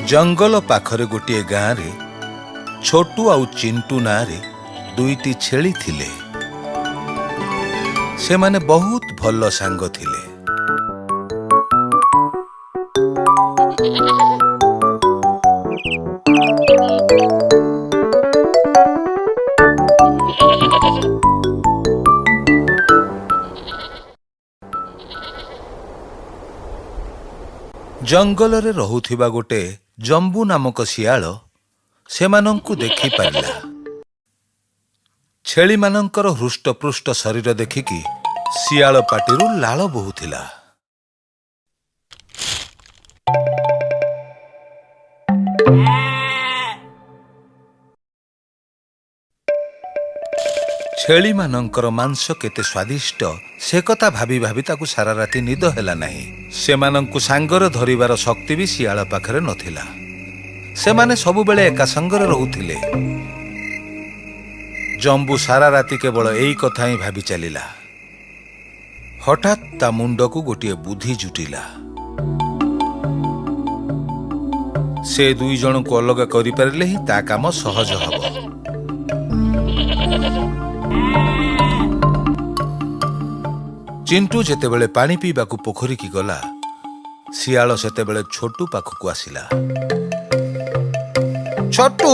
जंगल पाखरे गोटे गाँव रे छोटू आउ चिंटू नारे दुईटी छेली थिले। से माने बहुत भल सांग थिले। जंगल रे रहुथिबा गोटे जंबू नामक शियाल सेमानंकु देखि पारिला। छेली मानंकर हृष्टपृष्ट शरीर देखिकी शियाल पाटिरु लाल बहुथिला। छेली मानंकर मांस केते स्वादिष्ट से कथा भाभी भाभी ताकू सारा राति निद हैला नाही। सेमानंकु सांगरे धरिबार शक्ति भी शियाल पाखरे नथिला। सेमाने सबु बेले एका संगरे रहुथिले। जंबू सारा राति केवल एई कथा ही भाभी चलिला। हठात ता मुंडकू गोटे बुद्धि जुटिला। से दुई जन को अलग करि पारिले ही ता काम सहज हबो। चिंटू जेतेबेले पानी पीबाकू पोखरी की गला शियाल सेतेबेले छोटू पाखकू आसिला। छोटू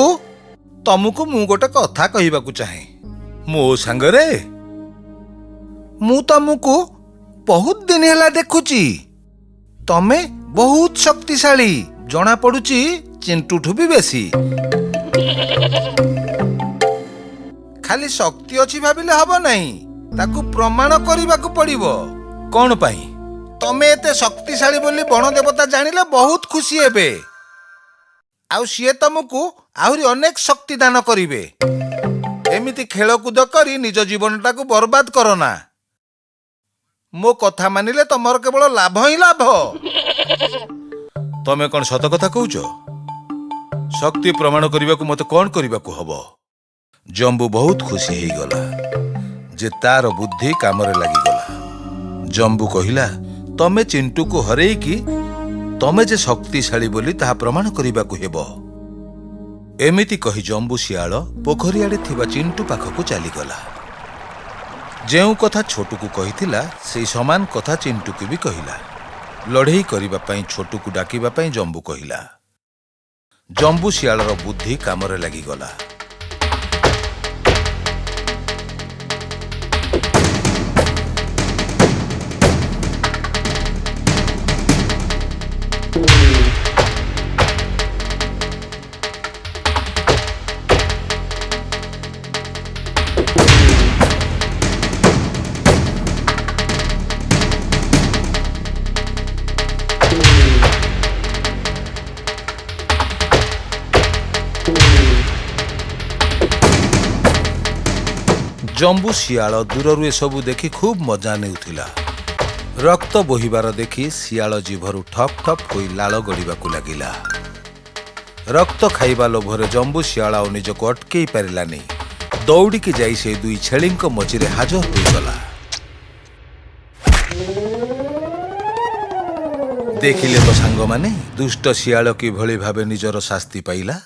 तमको मु गोटे कथा कहिबाकू चाहे। मो सांगरे मु तमको बहुत दिन हैला देखुची। तमे बहुत शक्तिशाली जना पड़ुची चिंटू ठु भी बेसी। खाली शक्ति अछि भाबिले हबो नहीं, ताकू प्रमाण करिबाकू पड़िबो। कोन पाई तमे एते शक्तिशाली बोली बण देवता जानिले बहुत खुशी हेबे। आउ सिए तमको आहुरी अनेक शक्ति दान करिवे। एमिति खेलकूद करी निज जीवनटा को बर्बाद करना। मो कथा मानिले तमर केवल लाभ ही लाभ। तमे कोन सत कथा कहउछ? शक्ति प्रमाण करिबाकू मते कोन करिबाकू हबो? जंबू बहुत खुशी हेई गला जे तार बुद्धि कामरे लागि गला। जंबू कहिला, तमे चिंटू को हरेई की तमे जे शक्तिशाली बोली ताहा प्रमाण करिबाकू हेबो। एमिति कही जंबू शियाल पोखरी आड़े थिबा चिंटू पाखकू चलीगला। जेउ कथा छोटू को कहिथिला सेई समान कथा चिंटू को भी कहिला। लड़ेई करिबा पई छोटू को डाकिबा पई जंबू कहिला। जंबू शियालर बुद्धि कामरे लागि गला। जंबू शियाल दूररू एसबू देखि खूब मजा नेउथिला। रक्त बोहिबार देखि शियाल जीभरू ठप ठप होई लाल गड़ीबाकू लागिला। रक्त खाइबा लोभरे जंबू शियाल आ निजको अटकेई पारिलानी। दौड़िकी जाई से दुई छेलींक मझिरे हाजर होइगला। देखिले तो सांग माने दुष्ट शियाल कि भली भावे निजर शास्ति पाइला।